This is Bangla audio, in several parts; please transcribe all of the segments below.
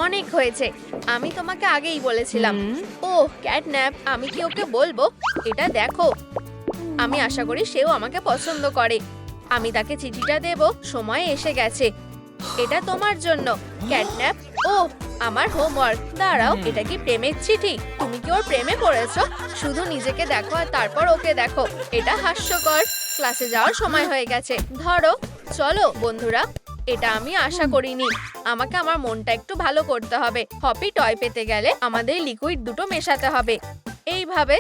অনেক হয়েছে, আমি তোমাকে আগেই বলেছিলাম। ওহ ক্যাটন্যাপ, আমি কি ওকে বলবো? এটা দেখো, আমি আশা করি সেও আমাকে পছন্দ করে। আমি তাকে চিঠিটা দেব, সময় এসে গেছে। এটা তোমার জন্য ক্যাটন্যাপ। ওহ, আমার হোমওয়ার্ক। দাঁড়াও, এটা কি প্রেমের চিঠি? তুমি কি ওর প্রেমে পড়েছো? শুধু নিজেকে দেখো আর তারপর ওকে দেখো। এটা হাস্যকর। ক্লাসে যাওয়ার সময় হয়ে গেছে, ধরো। চলো বন্ধুরা, এটা আমি আশা করিনি। আমাকে আমার মনটা একটু ভালো করতে হবে। হপি টয় পেতে গেলে আমাদের লিকুইড দুটো মেশাতে হবে, এইভাবে।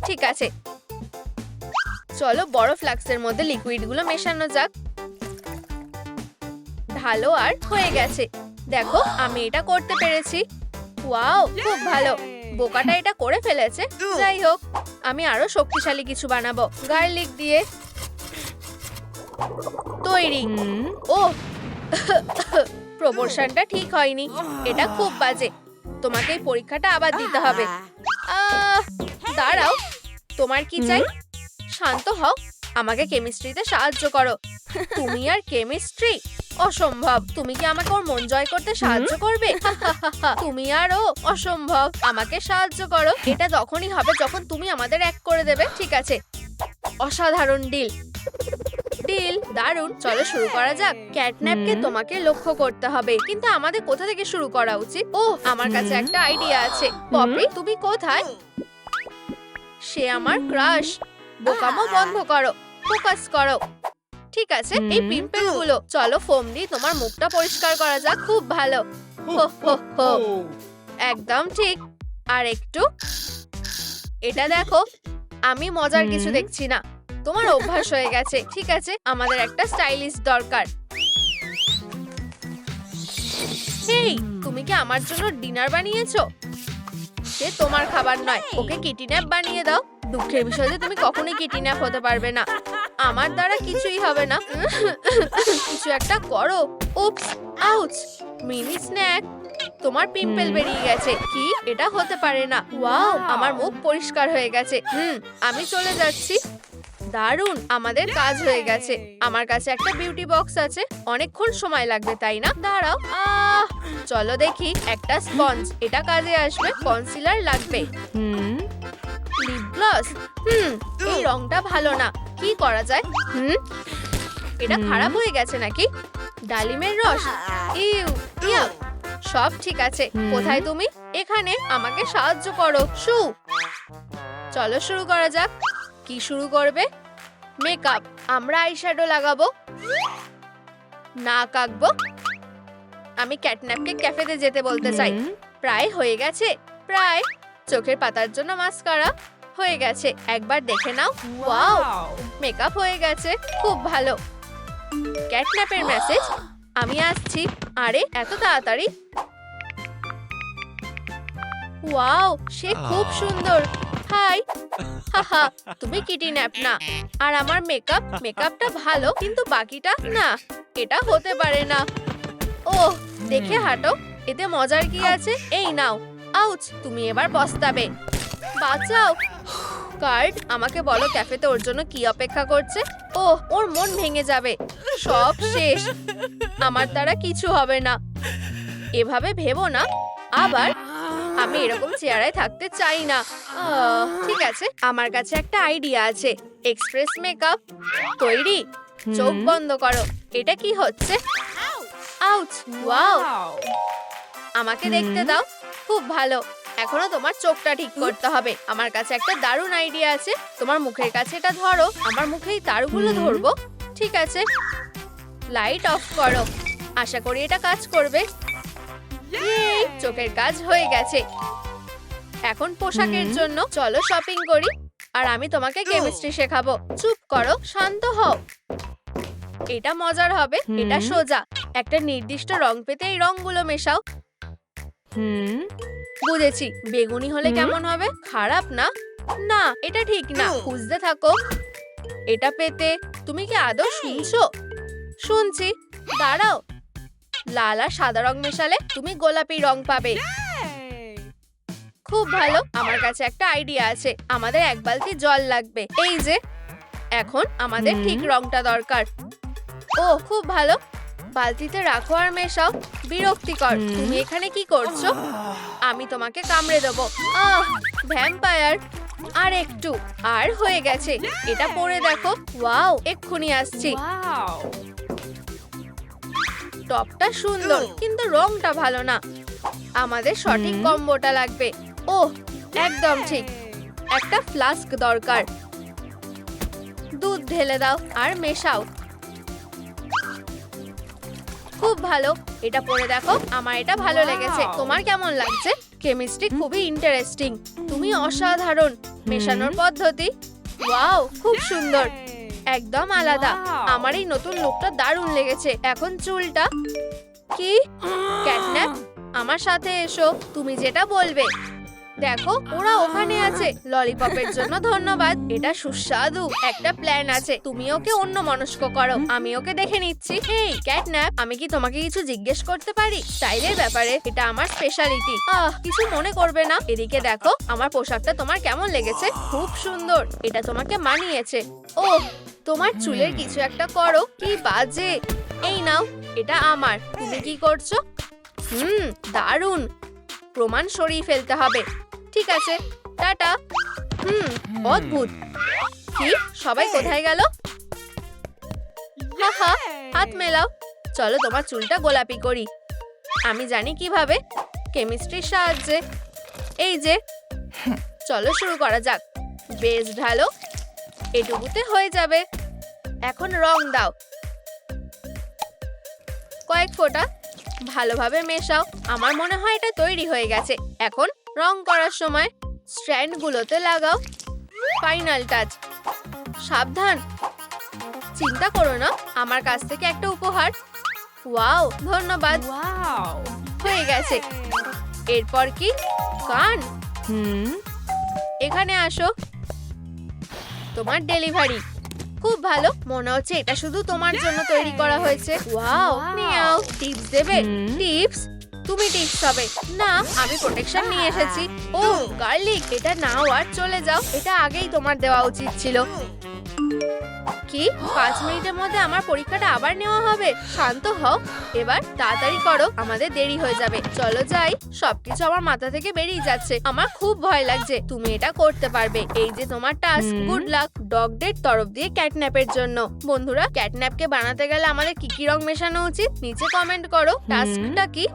ঠিক আছে, চলো বড় ফ্লাক্সের মধ্যে লিকুইডগুলো মেশানো যাক। ভালো, আর হয়ে গেছে। দেখো, আমি এটা করতে পেরেছি। ওয়াও, খুব ভালো। বোকাটা এটা করে ফেলেছে। যাই হোক, আমি আরো শক্তিশালী কিছু বানাবো গার্লিক দিয়ে। তৈরি। ও প্রপোর্শনটা ঠিক হয়নি, এটা খুব বাজে। তোমাকে এই পরীক্ষাটা আবার দিতে হবে। দাঁড়াও, তোমার কি চাই? শান্ত হও, আমাকে কেমিস্ট্রিতে সাহায্য করো। তুমি আর কেমিস্ট্রি? অসম্ভব। তুমি কি আমাকে ওর মন জয় করতে সাহায্য করবে? তুমি আর ও? অসম্ভব। আমাকে সাহায্য করো। এটা তখনই হবে যখন তুমি আমাদের এক করে দেবে। ঠিক আছে, অসাধারণ ডিল। ডিল দারুণ। চলো শুরু করা যাক। ক্যাটন্যাপকে তোমাকে লক্ষ্য করতে হবে, কিন্তু আমাদের কোথা থেকে শুরু করা উচিত? ওহ, আমার কাছে একটা আইডিয়া আছে। পপি, তুমি কোথায়? সে আমার ক্রাশ। বোকামো বন্ধ করো, ফোকাস করো। ঠিক আছে, এই পিম্পল গুলো। চলো ফোম দিয়ে তোমার মুখটা পরিষ্কার করা যাক। খুব ভালো। হো হো হো, একদম ঠিক। আর একটু। এটা দেখো, আমি মজার কিছু দেখছি না। তোমার অভ্যাস হয়ে গেছে। ঠিক আছে, আমাদের একটা স্টাইলিশ দরকার। হেই, তুমি কি আমার জন্য ডিনার বানিয়েছো? সে তোমার খাবার নয়, ওকে কিটিন্যাপ বানিয়ে দাও। দুঃখের বিষয় যে তুমি কখনোই কিটিন্যাপ হতে পারবে না। আমার দ্বারা কিছুই হবে না। কিছু একটা করো। উপস, আউচ। Mini snack. তোমার পিম্পল বেরিয়ে গেছে। কি? এটা হতে পারে না। ওয়াও, আমার মুখ পরিষ্কার হয়ে গেছে। আমি চলে যাচ্ছি। দারুণ, আমাদের কাজ হয়ে গেছে। আমার কাছে একটা বিউটি বক্স আছে। অনেকক্ষণ সময় লাগবে, তাই না? দাঁড়াও। চলো দেখি। একটা স্পঞ্জ, এটা কাজে আসবে। কনসিলার লাগবে। Lip gloss. এই রংটা ভালো না। কি করা যায়? এটা খারাপ হয়ে গেছে নাকি? ডালিমের রস। ইউ, ইয়া। সব ঠিক আছে। কোথায় তুমি? এখানে। আমাকে সাহায্য করো। চলো শুরু করা যাক। কি শুরু করবে? মেকআপ। আমরা আইশ্যাডো লাগাবো, নাক আঁকবো। আমি ক্যাটন্যাপকে ক্যাফেতে যেতে বলতে চাই। প্রায় হয়ে গেছে, প্রায়। চোখের পাতার জন্য মাস্কারা হয়ে গেছে। একবার দেখে নাও। ওয়াও, মেকআপ হয়ে গেছে। খুব ভালো। ক্যাটন্যাপের মেসেজ, আমি আসছি। আরে এত তাড়াতাড়ি? ওয়াও, সে খুব সুন্দর। হাই। হাহা, তুমি কিটিন্যাপ না। আর আমার মেকআপটা ভালো, কিন্তু বাকিটা না। এটা হতে পারে না। ওহ, দেখে হাঁটো। এতে মজার কি আছে? এই নাও। আউচ, তুমি এবার পস্তাবে। বাঁচাও। কার্ড, আমাকে বলো ক্যাফেতে ওর জন্য কি অপেক্ষা করছে? ওহ, ওর মন ভেঙে যাবে। সব শেষ। আমার দ্বারা কিছু হবে না। এভাবে ভেবো না। আবার আমি এরকম চেয়ারে থাকতে চাই না। ঠিক আছে, আমার কাছে একটা আইডিয়া আছে। Express makeup. তৈরি? চোখ বন্ধ করো। এটা কি হচ্ছে? আউচ। ওয়াও, আমাকে দেখতে দাও। খুব ভালো। এখনো তোমার চোখটা ঠিক করতে হবে। আমার কাছে একটা দারুণ আইডিয়া আছে। তোমার মুখের কাছে এটা ধরো। আমার মুখেই তারগুলো ধরবো। ঠিক আছে, লাইট অফ করো। আশা করি এটা কাজ করবে। চোখের কাজ হয়ে গেছে। এখন পোশাকের জন্য চলো শপিং করি। আর আমি তোমাকে কেমিস্ট্রি শেখাবো। চুপ করো, শান্ত হও। এটা মজার হবে। এটা সোজা। একটা নির্দিষ্ট রং পেতে এই রংগুলো মেশাও। বুঝেছি। বেগুনি হলে কেমন হবে? খারাপ না। না, এটা ঠিক না। খুঁজতে থাকো। এটা পেতে তুমি কি আদৌ শুনছো? শুনছি। দাঁড়াও। লাল আর সাদা রং মেশালে তুমি গোলাপি রং পাবে। খুব ভালো। আমার কাছে একটা আইডিয়া আছে। আমাদের এক বালতি জল লাগবে। এই যে। এখন আমাদের ঠিক রংটা দরকার। ও, খুব ভালো। বালতিতে রাখো আর মেশাও। বিরক্তিকর। তুমি এখানে কি করছো? আমি তোমাকে কামড়ে দেবো। ভ্যাম্পায়ার। আর একটু, আর হয়ে গেছে। এটা পরে দেখো। ওয়াও, এক্ষুনি আসছি। টপটা সুন্দর, কিন্তু রংটা ভালো না। আমাদের সঠিক কম্বোটা লাগবে। ওহ, একদম ঠিক। একটা ফ্লাস্ক দরকার। দুধ ঢেলে দাও আর মেশাও। খুব ভালো। এটা পরে দেখো। আমার এটা ভালো লেগেছে। তোমার কেমন লাগছে? কেমিস্ট্রি খুবই ইন্টারেস্টিং। তুমি অসাধারণ। মেশানোর পদ্ধতি, ওয়াও, খুব সুন্দর। একদম আলাদা। আমার এই নতুন লুকটা দারুণ লেগেছে। এখন চুলটা কি? ক্যাটন্যাপ, আমার সাথে এসো। তুমি যেটা বলবে। দেখো, ওরা ওখানে আছে। ললিপপের জন্য ধন্যবাদ। এটা সুস্বাদু। একটা প্ল্যান আছে। তুমি ওকে অন্যমনস্ক করো, আমি ওকে দেখে নিচ্ছি। এই ক্যাটন্যাপ, আমি কি তোমাকে কিছু জিজ্ঞেস করতে পারি? স্টাইলের ব্যাপারে। এটা আমার স্পেশালিটি। কিছু মনে করবে না। এদিকে দেখো, আমার পোশাকটা তোমার কেমন লেগেছে? খুব সুন্দর। এটা তোমাকে মানিয়েছে। ওহ, তোমার চুলের কিছু একটা করো। কি বাজে। এই নাও, এটা আমার। তুমি কি করছো? দারুণ। প্রমাণ সরিয়ে ফেলতে হবে। ঠিক আছে, টাটা। অদ্ভুত। কি? সবাই কোথায় গেল? হাত মেলাও। চলো তোমার চুলটা গোলাপি করি। আমি জানি কিভাবে। কেমিস্ট্রির সাহায্যে। এই যে, চলো শুরু করা যাক। বেশ ঢালো। এটুকুতে হয়ে যাবে। এখন রং দাও। কয়েক ফোঁটা। ভালোভাবে মেশাও। আমার মনে হয় এটা তৈরি হয়ে গেছে। এখন রং করার সময় স্ট্র্যান্ডগুলোতে লাগাও। Final touch. সাবধান। চিন্তা করো না, আমার কাছ থেকে একটা উপহার। ওয়াও, ধন্যবাদ। হয়ে গেছে। এরপর কি? কান। এখানে আসো। তোমার ডেলিভারি। খুব ভালো। মনে হচ্ছে এটা শুধু তোমার জন্য তৈরি করা হয়েছে। ওয়াও, নিও। টিপস দেবে? টিপস? তুমি টিপস হবে না। আমি প্রোটেকশন নিয়ে এসেছি। ও গার্লিক, এটা নাও আর চলে যাও। এটা আগেই তোমার দেওয়া উচিত ছিল। কি? 5 মিনিটের মধ্যে আমার পরীক্ষাটা আবার নেওয়া হবে? শান্ত হও। এবার তাড়াতাড়ি করো, আমাদের দেরি হয়ে যাবে। চলো যাই। সবকিছু আমার মাথা থেকে বেরিয়ে যাচ্ছে। আমার খুব ভয় লাগছে। তুমি এটা করতে পারবে। এই যে তোমার টাস্ক। Good luck. ডগদের তরফ দিয়ে ক্যাটন্যাপের জন্য। বন্ধুরা, ক্যাটন্যাপকে বানাতে গেলে আমাদের কি কি রং মেশানো উচিত? নিচে কমেন্ট করো। টাস্কটা কি?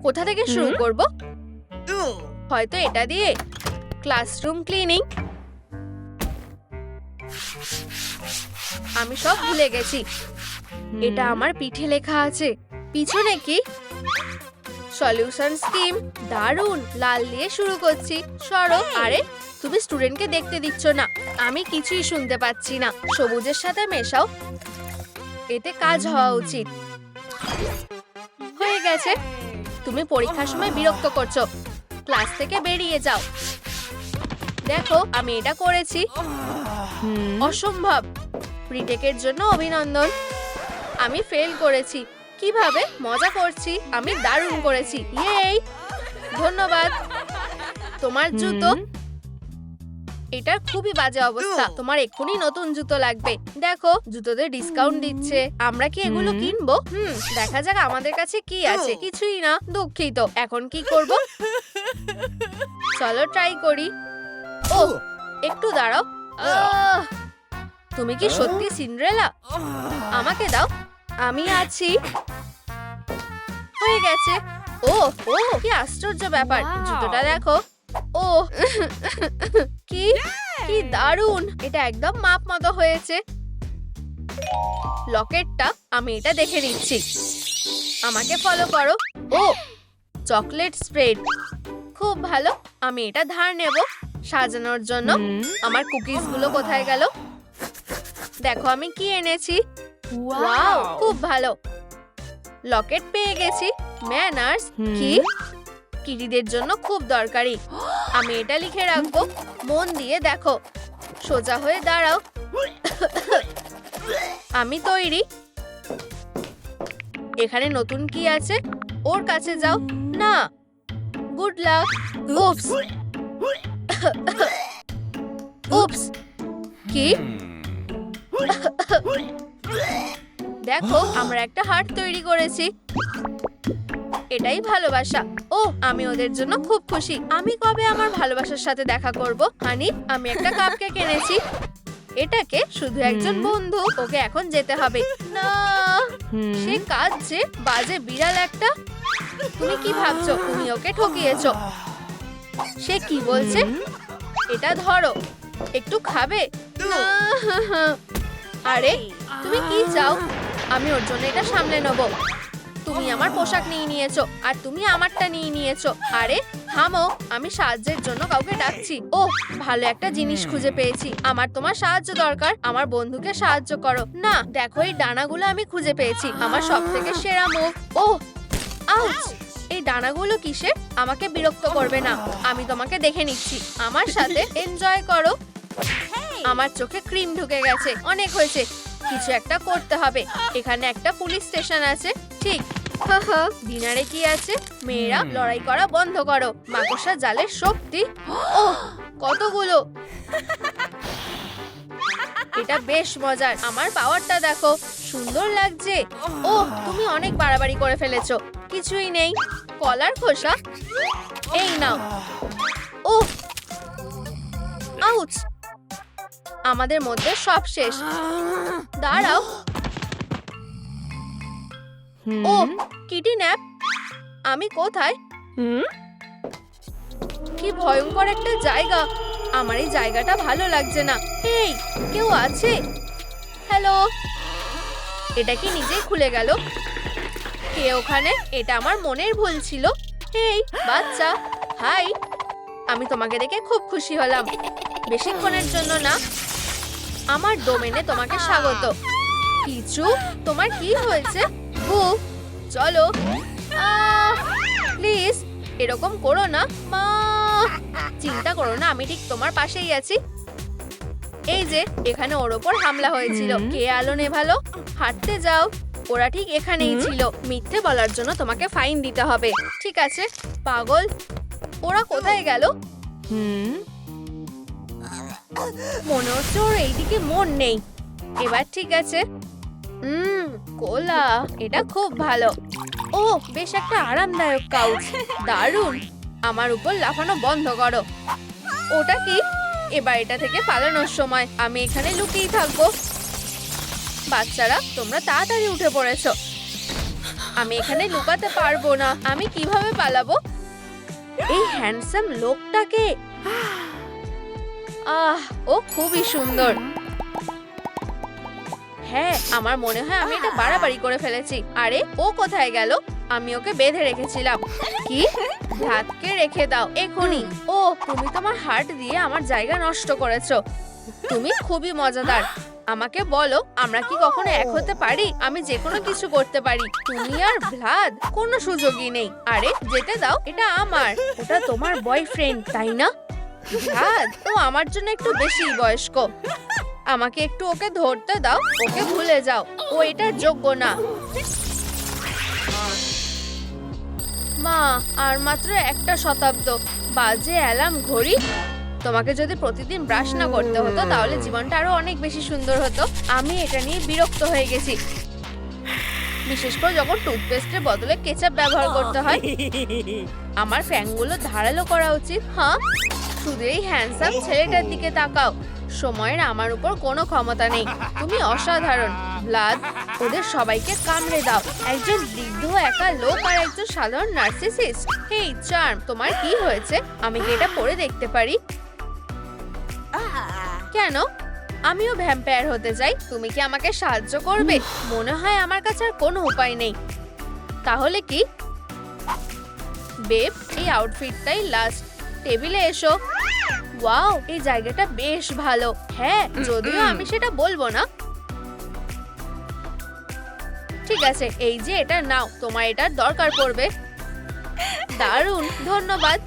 কোথা থেকে শুরু করব? হয়তো এটা দিয়ে। Classroom cleaning. আমি সব ভুলে গেছি। এটা আমার পিঠে লেখা আছে। পিছনে কি? Solution scheme. দারুণ। লাল দিয়ে শুরু করছি। সরো। আরে, তুমি স্টুডেন্টকে দেখতে দিচ্ছ না। আমি কিছুই শুনতে পাচ্ছি না। সবুজের সাথে মেশাও। এতে কাজ হওয়া উচিত। হয়ে গেছে। তুমি পরীক্ষার সময় বিরক্ত করছো। ক্লাস থেকে বেরিয়ে যাও। দেখো, আমি এটা করেছি। অসম্ভব। রিটেকের জন্য অভিনন্দন। আমি ফেল করেছি। কিভাবে? মজা করছি। আমি দারুণ করেছি। ইয়েই, ধন্যবাদ। তোমার জুতো। এটা খুবই বাজে অবস্থা। তোমার এক্ষুনি নতুন জুতো লাগবে। দেখো, জুতোতে ডিসকাউন্ট দিচ্ছে। আমরা কি এগুলো কিনবো? দেখা যাক আমাদের কাছে কি আছে। কিছুই না। দুঃখিত। এখন কি করব? চলো ট্রাই করি। ও, একটু দাঁড়াও। তুমি কি সত্যি সিন্ড্রেলা? আমাকে দাও, আমি আছি। হয়ে গেছে। ও ও, কি আশ্চর্য ব্যাপার। জুতোটা দেখো। ও কি কি দারুণ। এটা একদম মাপ মতো হয়েছে। লকেটটা আমি এটা দেখে নিচ্ছি। আমাকে ফলো করো। ও, চকলেট স্প্রেড। খুব ভালো। আমি এটা ধার নেব সাজানোর জন্য। আমার কুকিজ গুলো কোথায় গেল? দেখো আমি কি এনেছি। ওয়াও, খুব ভালো। লকেট পেয়ে গেছি। ম্যানার্স। কি? কিটিদের জন্য খুব দরকারি। আমি এটা লিখে রাখবো। মন দিয়ে দেখো। সোজা হয়ে দাঁড়াও। আমি তৈরি। এখানে নতুন কি আছে? ওর কাছে যাও। না। Good luck. উপস। উপস। কি? দেখো আমরা একটা হার্ট তৈরি করেছি। এটাই ভালোবাসা। ও আমি ওদের জন্য খুব খুশি। আমি কবে আমার ভালোবাসার সাথে দেখা করব? হানি, আমি একটা কাপকেক এনেছি। এটাকে শুধু একজন বন্ধু, ওকে এখন যেতে হবে। না, সে কাঁদছে, বাজে বিড়াল একটা। তুমি কি ভাবছো তুমি ওকে ঠকিয়েছো? সে কি বলছে? এটা ধরো, একটু খাবে? না। আরে তুমি কি চাও? আমি ওর জন্য এটা সামলে নেব। তুমি আমার পোশাক নিয়ে নিয়েছো আর তুমি আমারটা নিয়ে নিয়েছো। আরে থামো, আমি সাহায্যের জন্য কাউকে ডাকছি। ও ভালো একটা জিনিস খুঁজে পেয়েছি। আমার তোমার সাহায্য দরকার। আমার বন্ধুকে সাহায্য করো। না দেখো, এই ডানাগুলো আমি খুঁজে পেয়েছি। আমার সবথেকে সেরা মুভ। ও আউচ! এই ডানাগুলো কিসের? আমাকে বিরক্ত করবে না, আমি তোমাকে দেখে নিচ্ছি। আমার সাথে এনজয় করো। আমার চোখে ক্রিম ঢুকে গেছে। অনেক হয়েছে, কিছু একটা করতে হবে। এখানে একটা পুলিশ স্টেশন আছে। ঠিক। ডিনারে কি আছে? মেয়েরা লড়াই করা বন্ধ করো। মাকড়সা জালের শক্তি। ও কতগুলো! এটা বেশ মজার। আমার পাওয়ারটা দেখো, সুন্দর লাগছে। ও তুমি অনেক বাড়াবাড়ি করে ফেলেছো। কিছুই নেই। কলার খোসা, এই নাও। ও আউচ! আমাদের মধ্যে সব শেষ। দাঁড়াও। ও কিডন্যাপ! আমি কোথায়? কি ভয়ঙ্কর একটা জায়গা। আমার এই জায়গাটা ভালো লাগছে না। এই কেউ আছে? হ্যালো। এটা কি নিজেই খুলে গেল? কে ওখানে? এটা আমার মনের ভুল ছিল। এই বাচ্চা, হাই। আমি তোমাকে দেখে খুব খুশি হলাম। বেশিক্ষণের জন্য না। আমার ডোমেনে তোমাকে স্বাগত। কিছু? তোমার কি হয়েছে? বু চলো। প্লিজ এরকম করো না মা। চিন্তা করো না, আমি ঠিক তোমার পাশেই আছি। এই যে এখানে ওর ওপর হামলা হয়েছিল। কে আলো নেভালো? হাঁটতে যাও। ওরা ঠিক এখানেই ছিল। মিথ্যে বলার জন্য তোমাকে ফাইন দিতে হবে। ঠিক আছে পাগল। ওরা কোথায় গেল? মনে হচ্ছে ওর এইদিকে মন নেই। এবার ঠিক আছে। কোলা, এটা খুব ভালো। ও বেশ একটা আরামদায়ক কাউচ। দারুণ। আমার উপর লাফানো বন্ধ করো। ওটা কি? এবার এটা থেকে পালানোর সময়। আমি এখানে লুকিয়ে থাকবো। বাচ্চারা তোমরা তাড়াতাড়ি উঠে পড়েছো। আমি এখানে লুকাতে পারবো না। আমি কিভাবে পালাবো? এই হ্যান্ডসাম লোকটাকে। ও খুবই সুন্দর। হ্যাঁ আমার মনে হয় আমি এটা বাড়াবাড়ি করে ফেলেছি। আরে ও কোথায় গেল? আমি ওকে বেঁধে রেখেছিলাম। কি? হাতকে রেখে দাও এখনই। ও তুমি তোমার হার্ট দিয়ে আমার জায়গা নষ্ট করেছো। তুমি খুবই মজাদার। আমাকে বলো আমরা কি কখনো এক হতে পারি? আমি যে কোনো কিছু করতে পারি। তুমি আর ভ্লাদ কোনো সুযোগই নেই। আরে যেতে দাও, এটা আমার। ওটা তোমার বয়ফ্রেন্ড তাই না? ভ্লাদ ও আমার জন্য একটু বেশি বয়স্ক। আমাকে একটু ওকে ধরতে দাও। ওকে ভুলে যাও, ও এটার যোগ্য না। মা আর মাত্র একটা শতাব্দ। বাজে অ্যালার্ম ঘড়ি। তোমাকে যদি প্রতিদিন ব্রাশ না করতে হতো তাহলে জীবনটা আরো অনেক বেশি সুন্দর হতো। আমি এটা নিয়ে বিরক্ত হয়ে গেছি, বিশেষ করে যখন টুথপেস্টের বদলে কেচাপ ব্যবহার করতে হয়। আমার ফ্যানগুলো ধারালো করা উচিত। হ্যাঁ শুধু এই হ্যান্ডসাম ছেলেটার দিকে তাকাও। সময়ের আমার উপর কোনো ক্ষমতা নেই। তুমি অসাধারণ ভ্লাদ। ওদের সবাইকে কামড়ে দাও। একজন বৃদ্ধ একা লোক আর একজন সাধারণ নার্সিসিস্ট। হেই চার্ম, তোমার কি হয়েছে? আমি কি এটা পরে দেখতে পারি? কেন? আমিও ভ্যাম্পায়ার হতে চাই। তুমি কি আমাকে সাহায্য করবে? মনে হয় আমার কাছে আর কোনো উপায় নেই। তাহলে কি? বেব এই আউটফিটটাই লাস্ট। টেবিলে এসো। ওয়াও এই জায়গাটা বেশ ভালো। হ্যাঁ যদিও আমি সেটা বলবো না। ঠিক আছে এই যে এটা নাও, তোমার এটার দরকার পড়বে। দারুণ, ধন্যবাদ।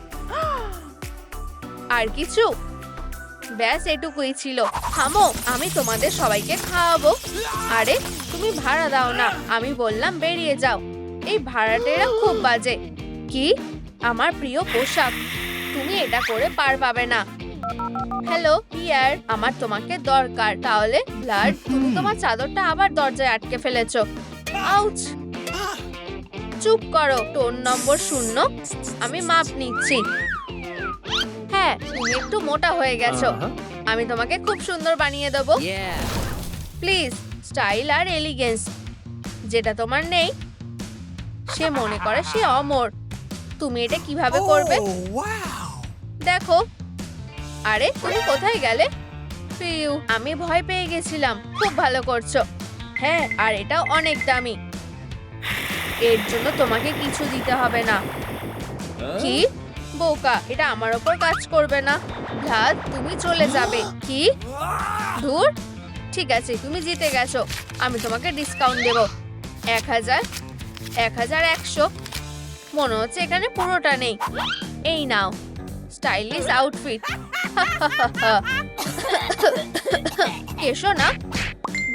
আর কিছু? ব্যাস এটুকুই ছিল। থামো, আমি তোমাদের সবাইকে খাওয়াবো। আরে তুমি ভাড়া দাও না। আমি বললাম বেরিয়ে যাও। এই ভাড়াটেরা খুব বাজে। কি? আমার প্রিয় পোশাক। তুমি এটা করে পার পাবে না। হ্যালো ইয়ার, আমার তোমাকে দরকার। তাহলে ব্লাড, তুমি তোমার চাদরটা আবার দরজায় আটকে ফেলেছো। আউচ! চুপ করো। টোন নম্বর 0, আমি মাপ নিচ্ছি। হ্যাঁ, তুমি একটু মোটা হয়ে গেছো। আমি তোমাকে খুব সুন্দর বানিয়ে দেবো। প্লিজ, স্টাইল আর এলিগেন্স যেটা তোমার নেই। সে মনে করে সে অমর। তুমি এটা কিভাবে করবে? দেখো। আরে, তুমি কোথায় গেলে? পিউ, আমি ভয় পেয়ে গেছিলাম। খুব ভালো করছো। হ্যাঁ, আর এটা অনেক দামি। এর জন্য তোমাকে কিছু দিতে হবে না। কি বোকা, এটা আমার ওপর কাজ করবে না। ভাত, তুমি চলে যাবে। কি? ধুর। ঠিক আছে, তুমি জিতে গেছো। আমি তোমাকে ডিসকাউন্ট দেব। 1000, 1100। মনে হচ্ছে এখানে পুরোটা নেই। এই নাও, স্টাইলিশ আউটফিট। এসো না।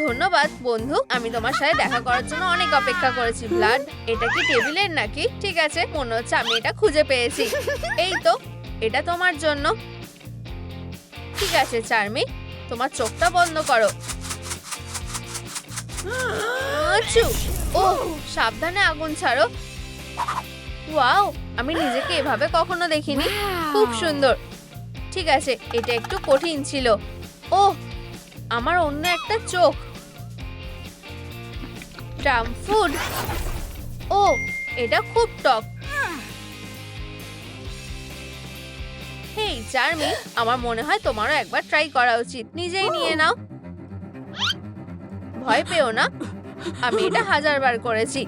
ধন্যবাদ বন্ধু, আমি তোমার সাথে দেখা করার জন্য অনেক অপেক্ষা করেছি। ব্লাড, এটা কি টেবিলের নাকি? ঠিক আছে, মনে হচ্ছে আমি এটা খুঁজে পেয়েছি। এই তো, এটা তোমার জন্য। ঠিক আছে চার্মি, তোমার চোখটা বন্ধ করো। আচু! ও, সাবধানে আগুন ছাড়ো। ওয়াও, আমি নিজেকে এভাবে কখনো দেখিনি। খুব সুন্দর। ঠিক আছে, এটা একটু কঠিন ছিল। ওহ, আমার অন্য একটা চোখ। Tram food. ও, এটা খুব টক। হেই চার্মি, আমার মনে হয় তোমারও একবার ট্রাই করা উচিত। নিজেই নিয়ে নাও। ভয় পেও না, আমি এটা 1000 বার করেছি।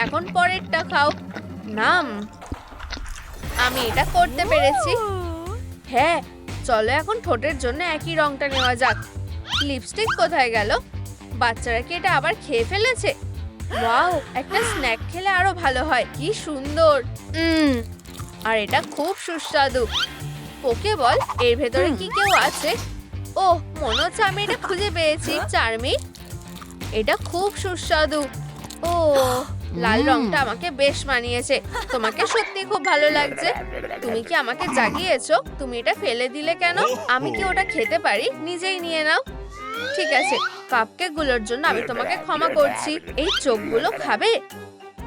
এখন পরেরটা খাও। নাম, আমি এটা করতে পেরেছি। হ্যাঁ, চলো এখন ঠোঁটের জন্য একই রংটা নেওয়া যাক। লিপস্টিক কোথায় গেল? বাচ্চারা কি এটা আবার খেয়ে ফেলেছে? ওয়াও, একটা স্ন্যাক খেলে আরো ভালো হয়। কি সুন্দর। আর এটা খুব সুস্বাদু। ওকে বল, এর ভেতরে কি কেউ আছে? ওহ, মনে হচ্ছে আমি এটা খুঁজে পেয়েছি। চার্মি, এটা খুব সুস্বাদু। ও, লাল রংটা আমাকে বেশ মানিয়েছে। তোমাকে সত্যি খুব ভালো লাগছে। তুমি কি আমাকে জাগিয়েছো? তুমি এটা ফেলে দিলে কেন? আমি কি ওটা খেতে পারি? নিজেই নিয়ে নাও। ঠিক আছে, কাপকেক গুলোর জন্য আমি তোমাকে ক্ষমা করছি। এই চোখগুলো খাবে?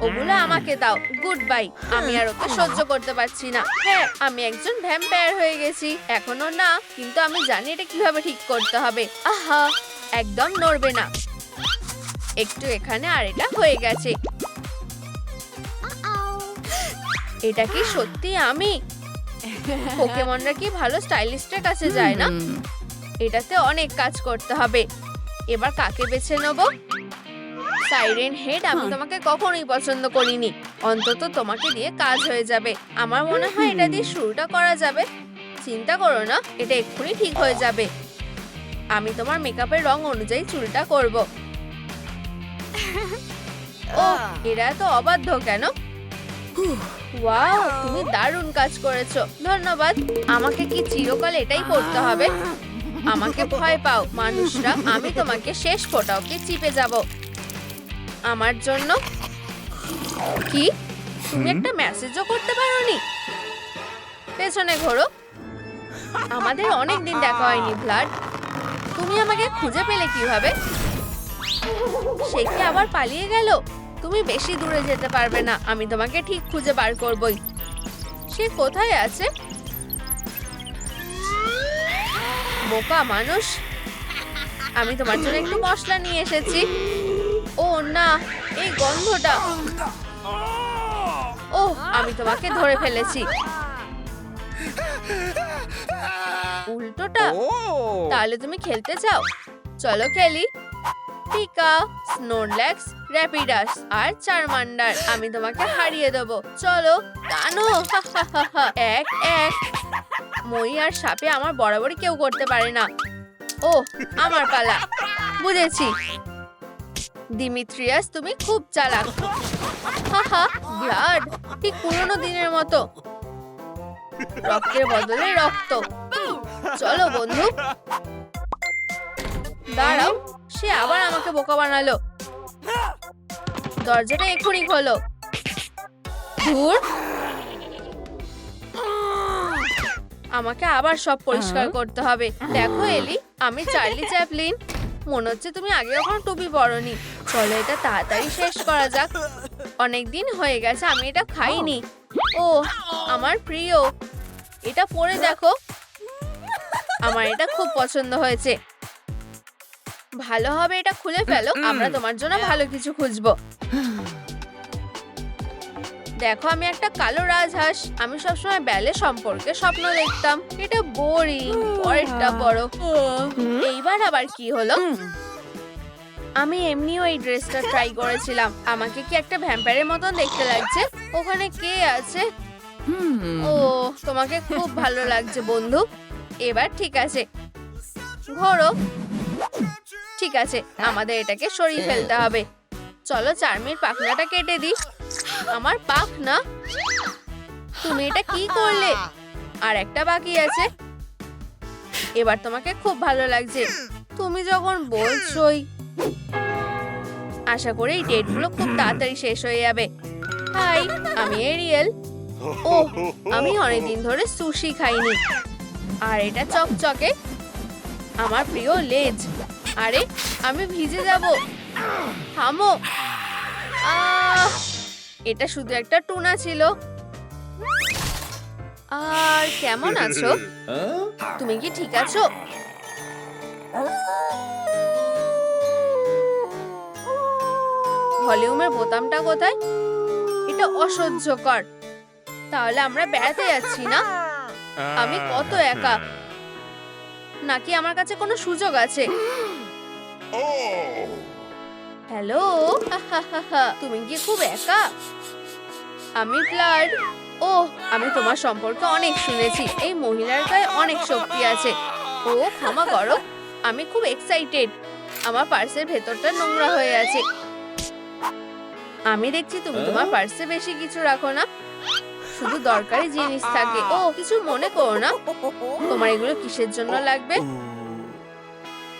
ওগুলো আমাকে দাও। Good bye. আমি আর ওকে সহ্য করতে পারছি না। হ্যাঁ, আমি একজন ভ্যাম্পায়ার হয়ে গেছি। এখনো না, কিন্তু আমি জানি এটা কিভাবে ঠিক করতে হবে। আহা, একদম নড়বে না। একটু এখানে, আর এটা হয়ে গেছে। এটা কি সত্যি আমি? পোকেমনরা কি ভালো স্টাইলিস্টের কাছে যায় না? এটাতে অনেক কাজ করতে হবে। এবার কাকে বেছে নেব? সাইরেন হেড, আমি তোমাকে কখনোই পছন্দ করিনি। অন্তত তোমাকে দিয়ে কাজ হয়ে যাবে। আমার মনে হয় এটা দিয়ে শুরুটা করা যাবে। চিন্তা করো না, এটা এক্ষুনি ঠিক হয়ে যাবে। আমি তোমার মেকআপের রং অনুযায়ী চুলটা করব। ও, এরা তো অবাধ্য কেন? ওয়াও, তুমি দারুণ কাজ করেছো। ধন্যবাদ। আমাকে কি চিরকাল এটাই করতে হবে? আমাকে ভয় পাও মানুষরা। আমি তোমাকে শেষ ফোঁটা অবধি চিপে যাব। আমার জন্য। কি? তুমি একটা মেসেজও করতে পারোনি? পেছনে ঘোরো। আমাদের অনেক দিন দেখা হয়নি ব্লাড। তুমি আমাকে খুঁজে পেলে কিভাবে? সে কি আবার পালিয়ে গেল? তুমি বেশি দূরে যেতে পারবে না। আমি তোমাকে ঠিক খুঁজে বার করবই। সে কোথায় আছে? বোকা মানুষ। আমি তোমার জন্য একটু মশলা নিয়ে এসেছি। ও না, এই গন্ধটা। ওহ, আমি তোমাকে ধরে ফেলেছি। উল্টোটা? তাহলে তুমি খেলতে চাও? চলো খেলি। পিকা, স্নোরল্যাক্স, র্যাপিডাস আর চারমান্ডার। আমি তোমাকে হারিয়ে দেবো। চলো, টানো। এক এক। মই আর সাপে আমার বরাবরই কেউ করতে পারে না। ও, আমার পালা। বুঝেছি। দিমিত্রিয়াস, তুমি খুব চালাক। হাহা, ব্লাড, ঠিক পুরোনো দিনের মতো। রক্তের বদলে রক্ত। চলো বন্ধু। দাঁড়াও, সে আবার আমাকে বোকা বানালো। দরজাটা এক্ষুনি খোলো। ধুর, আমাকে আবার সব পরিষ্কার করতে হবে। দেখো এলি, আমি চার্লি চ্যাপলিন। মনে হচ্ছে তুমি আগে কখনো টুপি পরোনি। চলো এটা তাড়াতাড়ি শেষ করা যাক। অনেকদিন হয়ে গেছে আমি এটা খাইনি। ও আমার প্রিয়, এটা পরে দেখো। আমার এটা খুব পছন্দ হয়েছে। ভালো হবে এটা খুলে ফেলো, আমরা তোমার জন্য ভালো কিছু খুঁজবো। দেখো আমি একটা কালো রাজহাঁস। আমি সবসময় ব্যালে সম্পর্কে স্বপ্ন দেখতাম। এটা বোরিং। পরেরটা পড়ো। এইবার আবার কি হলো? আমি এমনিও এই ড্রেসটা ট্রাই করেছিলাম। আমাকে কি একটা ভ্যাম্পায়ারের মতন দেখতে লাগছে? ওখানে কে আছে? ও তোমাকে খুব ভালো লাগছে বন্ধু। এবার ঠিক আছে, ঘোরো। ঠিক আছে, আমাদের এটাকে সরিয়ে ফেলতে হবে। চলো চার্মির পাখনাটা কেটে দিই। আমার পাখনা? তুমি এটা কি করলে? আর একটা বাকি আছে। এবার তোমাকে খুব ভালো লাগছে। তুমি যখন বলছোই। আশা করি এই ডেটগুলো খুব তাড়াতাড়ি শেষ হয়ে যাবে। হাই, আমি এরিয়েল। ও আমি অনেকদিন ধরে সুশি খাইনি। আর এটা চকচকে, আমার প্রিয় লেজ। আরে আমি ভিজে যাব। থামো। এটা শুধু একটা টুনা ছিল। আর কেমন আছো? তুমি কি ঠিক আছো? ভলিউমের বোতামটা কোথায়? এটা অসহ্যকর। তাহলে আমরা বেড়াতে যাচ্ছি না? আমি কত একা। নাকি আমার কাছে কোনো সুযোগ আছে? হ্যালো, তুমি কি খুব একা? আমি ফ্লাড। ও আমি তোমার সম্পর্কে অনেক শুনেছি। এই মহিলার গায়ে অনেক শক্তি আছে। ও ক্ষমা করো, আমি খুব এক্সাইটেড। আমার পার্সের ভেতরটা নোংরা হয়ে আছে। আমি দেখছি তুমি তোমার পার্সে বেশি কিছু রাখো না, শুধু দরকারি জিনিস থাকে। ও কিছু মনে করো না। তোমার এগুলো কিসের জন্য লাগবে?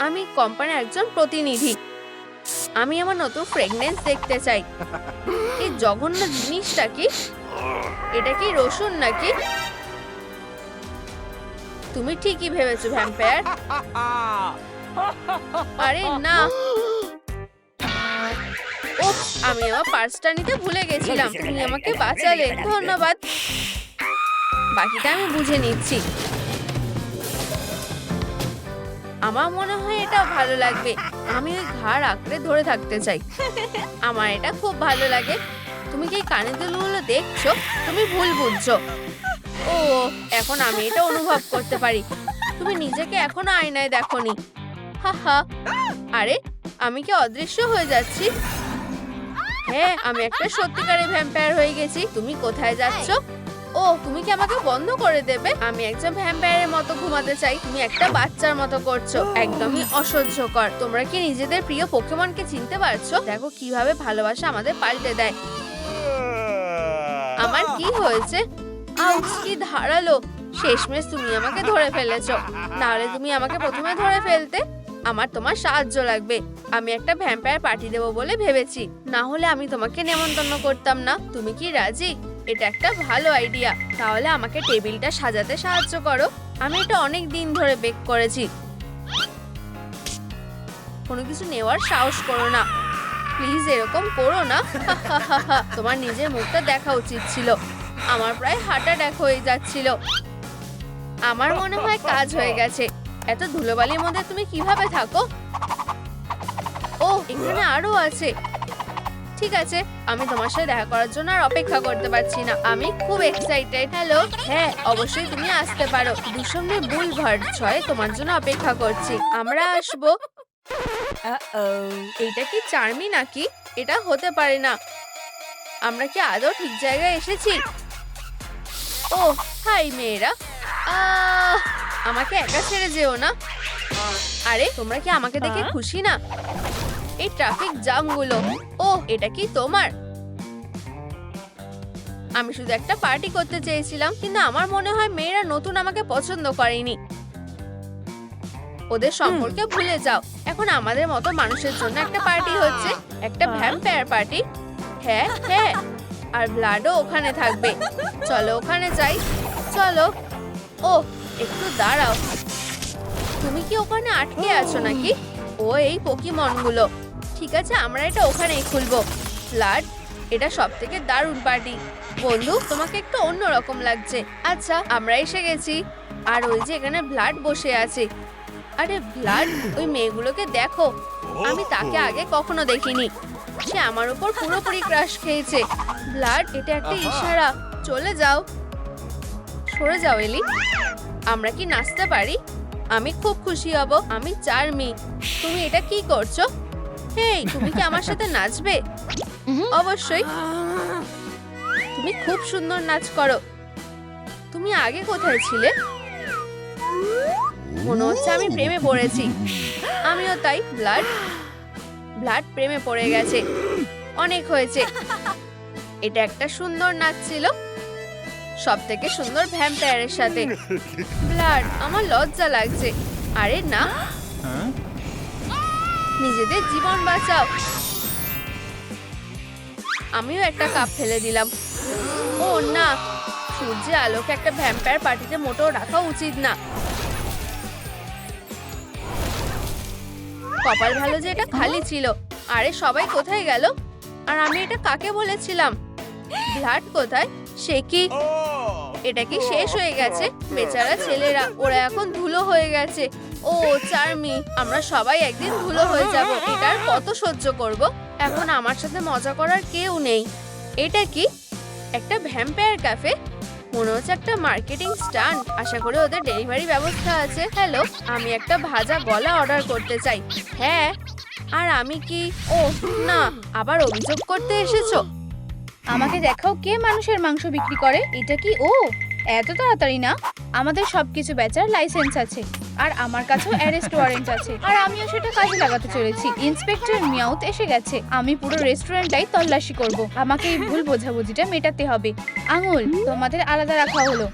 আমি কোম্পানির একজন প্রতিনিধি। আমি আমার নতুন ফ্রেগনেন্স দেখতে চাই। এই জঘন্য জিনিসটা কি? এটা কি রসুন নাকি? তুমি ঠিকই ভেবেছো ভ্যাম্পায়ার। আরে না। ওহ, আমি আমার পার্সটা নিতে ভুলে গেছিলাম। তুমি আমাকে বাঁচালে, ধন্যবাদ। বাকিটা আমি বুঝে নিচ্ছি। আমার মনে হয় এটাও ভালো লাগবে। আমি ওই ঘাড় আঁকড়ে ধরে থাকতে চাই। আমার এটা খুব ভালো লাগে। তুমি কি কানের দুলগুলো দেখছো? তুমি ভুল বুঝছো। ও এখন আমি এটা অনুভব করতে পারি। তুমি নিজেকে এখনো আয়নায় দেখোনি। হাহা। আরে আমি কি অদৃশ্য হয়ে যাচ্ছি? হ্যাঁ, আমি একটা সত্যিকারের ভ্যাম্পায়ার হয়ে গেছি। তুমি কোথায় যাচ্ছো? ও তুমি কি আমাকে বন্ধ করে দেবে? আমি একজন ভ্যাম্পায়ারের মতো ঘুমাতে চাই। তুমি একটা বাচ্চার মতো করছো। একদমই অসহ্যকর। তোমরা কি নিজেদের প্রিয় পোকেমনকে চিনতে পারছো? দেখো কিভাবে ভালোবাসা আমাদের পাল্টে দেয়। আমার কি হয়েছে? আউচ, কি ধারালো। শেষমেশ তুমি আমাকে ধরে ফেলেছো। নাহলে তুমি আমাকে প্রথমে ধরে ফেলতে। আমার তোমার সাহায্য লাগবে। আমি একটা ভ্যাম্পায়ার পার্টি দেবো বলে ভেবেছি। না হলে আমি তোমাকে নেমন্তন্ন করতাম না। তুমি কি রাজি? এটা একটা ভালো আইডিয়া। তাহলে আমাকে টেবিলটা সাজাতে সাহায্য করো। আমি এটা অনেক দিন ধরে বেক করেছি। কোনো কিছু নেওয়ার সাহস করো না। প্লিজ এরকম করো না। তোমার নিজের মুখটা দেখা উচিত ছিল। আমার প্রায় হার্ট অ্যাটাক হয়ে যাচ্ছিল। আমার মনে হয় কাজ হয়ে গেছে। এত ধুলোবালির মধ্যে তুমি কিভাবে থাকো? ও এখানে আরো আছে। ঠিক আছে, আমি তোমার সাথে দেখা করার জন্য আর অপেক্ষা করতে পারছি না। আমি খুব এক্সাইটেড। হ্যালো। হ্যাঁ অবশ্যই তুমি আসতে পারো। দুশমনে বুলভার্ড 6 তোমার জন্য অপেক্ষা করছি। আমরা আসবো। এইটা কি চার্মি নাকি? এটা হতে পারে না। আমরা কি আদৌ ঠিক জায়গায় এসেছি? ও হাই মেয়েরা। আমাকে একা ছেড়ে যেও না। আরে তোমরা কি আমাকে দেখে খুশি না? এই ট্রাফিক জ্যামগুলো। ও এটা কি তোমার? আমি শুধু একটা পার্টি করতে চেয়েছিলাম, কিন্তু আমার মনে হয় মেয়েরা নতুন আমাকে পছন্দ করেনি। ওদের সম্পর্কে ভুলে যাও। এখন আমাদের মতো মানুষের জন্য একটা পার্টি হচ্ছে, একটা ভ্যাম্পায়ার পার্টি। হ্যাঁ হ্যাঁ, আর ব্লাডও ওখানে থাকবে। চলো ওখানে যাই। চলো। ও একটু দাঁড়াও, তুমি কি ওখানে আটকে আছো নাকি? ও এই পোকিমনগুলো। ঠিক আছে, আমরা এটা ওখানেই খুলবো। ব্লাড, এটা সবথেকে দারুণ পার্টি। বন্ধু, তোমাকে একটু অন্যরকম লাগছে। আচ্ছা, আমরা এসে গেছি। আর ওই যে এখানে ব্লাড বসে আছে। আরে ব্লাড, ওই মেয়েগুলোকে দেখো, আমি তাকে আগে কখনো দেখিনি। সে আমার উপর পুরোপুরি ক্রাশ খেয়েছে। ব্লাড, এটা একটা ইশারা। চলে যাও, সরে যাও এলি। আমরা কি নাচতে পারি? আমি খুব খুশি হব। আমি চার্মি। তুমি এটা কি করছো? হেই, তুমি কি আমার সাথে নাচবে? অবশ্যই, তুমি খুব সুন্দর নাচ করো। তুমি আগে কোথায় ছিলে? মনে হচ্ছে আমি প্রেমে পড়েছি। আমিও তাই। ব্লাড, ব্লাড প্রেমে পড়ে গেছে। অনেক হয়েছে। এটা একটা সুন্দর নাচ ছিল, সব থেকে সুন্দর ভ্যাম্পায়ারের সাথে। ব্লাড, আমার লজ্জা লাগছে। আরে না, নিজেদের জীবন বাঁচাও। আমিও একটা কাপ ফেলে দিলাম। ও না, সূর্যের আলোকে একটা ভ্যাম্পায়ার পার্টিতে মোটেও রাখা উচিত না। কপাল ভালো যে এটা খালি ছিল। আরে সবাই কোথায় গেল? আর আমি এটা কাকে বলেছিলাম? ব্লাড কোথায়? সে কি, এটা কি শেষ হয়ে গেছে? বেচারা ছেলেরা, ওরা এখন ধুলো হয়ে গেছে। ও চার্মি, আমরা সবাই একদিন ধুলো হয়ে যাব। এটার কত সহ্য করব? এখন আমার সাথে মজা করার কেউ নেই। এটা কি, একটা ভ্যাম্পায়ার ক্যাফে? মনে হচ্ছে একটা মার্কেটিং স্টান্ট। আশা করি ওদের ডেলিভারি ব্যবস্থা আছে। হ্যালো, আমি একটা ভাজা গলা অর্ডার করতে চাই। হ্যাঁ, আর আমি কি, ও না, আবার অভিযোগ করতে এসেছো? আমাকে দেখাও কে মানুষের মাংস বিক্রি করে। এটা কি ও? এত তাড়াতাড়ি না। আমাদের সবকিছু বেচার লাইসেন্স আছে, আর আমার কাছেও অ্যারেস্ট ওয়ারেন্ট আছে, আর আমিও সেটা কাজে লাগাতে চলেছি। ইন্সপেক্টর মিয়াউথ এসে গেছে। আমি পুরো রেস্টুরেন্টটাই তল্লাশি করব। আমাকে এই ভুল বোঝাবুঝিটা মেটাতে হবে। আঙুল, তোমাদের আলাদা রাখা হলো।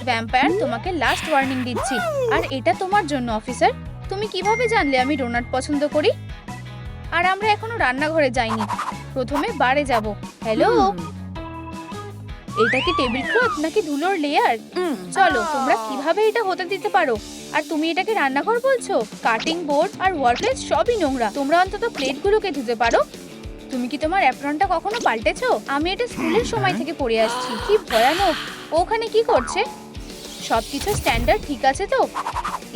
ভ্যাম্পায়ার, তোমাকে লাস্ট ওয়ার্নিং দিচ্ছি। আর এটা তোমার জন্য, অফিসার। তুমি কিভাবে জানলে আমি ডোনাট পছন্দ করি? আর আমরা এখনো রান্নাঘরে যাইনি, প্রথমে বারে যাব। হ্যালো, এটা কি টেবিল ক্লথ নাকি ধুলোর লেয়ার? চলো, তোমরা কিভাবে এটা হতে দিতে পারো? আর তুমি এটাকে রান্নাঘর বলছো? কাটিং বোর্ড আর ওয়ার্কলেস সবই নোংরা। তোমরা অন্তত প্লেটগুলোকে ধুতে পারো। তুমি কি তোমার অ্যাপ্রনটা কখনো পাল্টেছো? আমি এটা স্কুলের সময় থেকে পড়ে আসছি। কি ভয়ানক! ওখানে কি করছে? সবকিছু স্ট্যান্ডার্ড ঠিক আছে তো?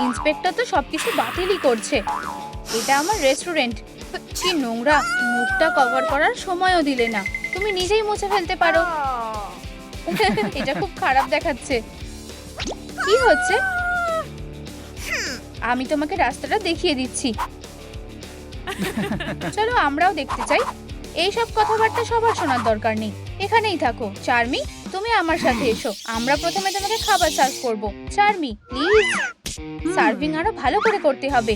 ইন্সপেক্টর তো সবকিছু বাতিলই করছে। এটা আমার রেস্টুরেন্ট। কি নোংরা! মুখটা কভার করার সময়ও দিলে না। তুমি নিজেই মুছে ফেলতে পারো। এটা খুব খারাপ দেখাচ্ছে। কি হচ্ছে? আমি তোমাকে রাস্তাটা দেখিয়ে দিচ্ছি। চলো, আমরাও দেখতে চাই। এই সব কথাবার্তা সবার শোনার দরকার নেই। এখানেই থাকো। চার্মি, তুমি আমার সাথে এসো। আমরা প্রথমে তোমাকে খাবার সার্ভ করব। চার্মি, প্লিজ। সার্ভিং আরো ভালো করে করতে হবে।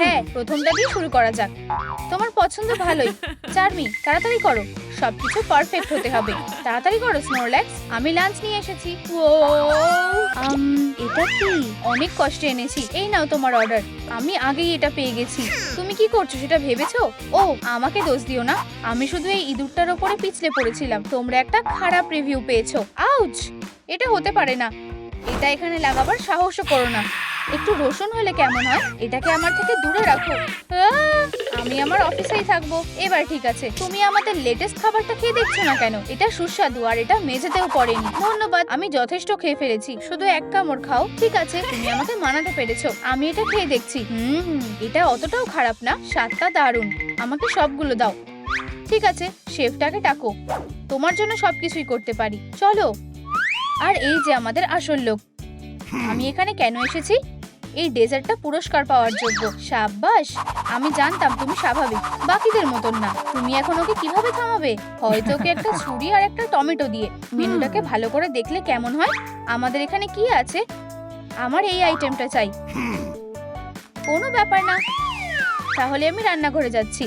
হ্যাঁ, প্রথমটা দিয়ে শুরু করা যাক। তোমার পছন্দ ভালোই। চার্মি, তাড়াতাড়ি করো। সবকিছু পারফেক্ট হতে হবে। তাড়াতাড়ি করো স্নোরল্যাক্স। আমি লাঞ্চ নিয়ে এসেছি। এটা কি? অনেক কষ্টে এনেছি। এই নাও তোমার অর্ডার। আমি আগেই এটা পেয়ে গেছি। তুমি কি করছো সেটা ভেবেছো? ও, আমাকে দোষ দিও না। আমি শুধু এই ইঁদুরটার ওপরে পিছলে পড়েছিলাম। তোমরা একটা খারাপ রিভিউ পেয়েছো। আউচ! এটা হতে পারে না। এটা এখানে লাগাবার সাহসও করো না। একটু রসুন হলে কেমন হয়? এটাকে আমার থেকে দূরে রাখো। আমি আমার অফিসেই থাকবো। এবার ঠিক আছে। তুমি আমাদের লেটেস্ট খাবারটা খেয়ে দেখছো না কেন? এটা সুস্বাদু, আর এটা মেঝেতেও পড়েনি। ধন্যবাদ, আমি যথেষ্ট খেয়ে ফেলেছি। শুধু এক কামড় খাও। ঠিক আছে, তুমি আমাকে মানাতে পেরেছো। আমি এটা খেয়ে দেখছি। এটা অতটাও খারাপ না। স্বাদটা দারুণ। আমাকে সবগুলো দাও। ঠিক আছে, শেফটাকে ডাকো। তোমার জন্য সবকিছুই করতে পারি। চলো। আর এই যে আমাদের আসল লোক। আমি এখানে কেন এসেছি? এই ডেজার্টটা পুরস্কার পাওয়ার যোগ্য। সাব্বাস! আমি জানতাম তুমি স্বাভাবিক, বাকিদের মতন না। তুমি এখন ওকে কিভাবে থামাবে? হয়তো ওকে একটা ছুরি আর একটা টমেটো দিয়ে। মেনুটাকে ভালো করে দেখলে কেমন হয়? আমাদের এখানে কি আছে? আমার এই আইটেমটা চাই। কোনো ব্যাপার না। তাহলে আমি রান্নাঘরে যাচ্ছি।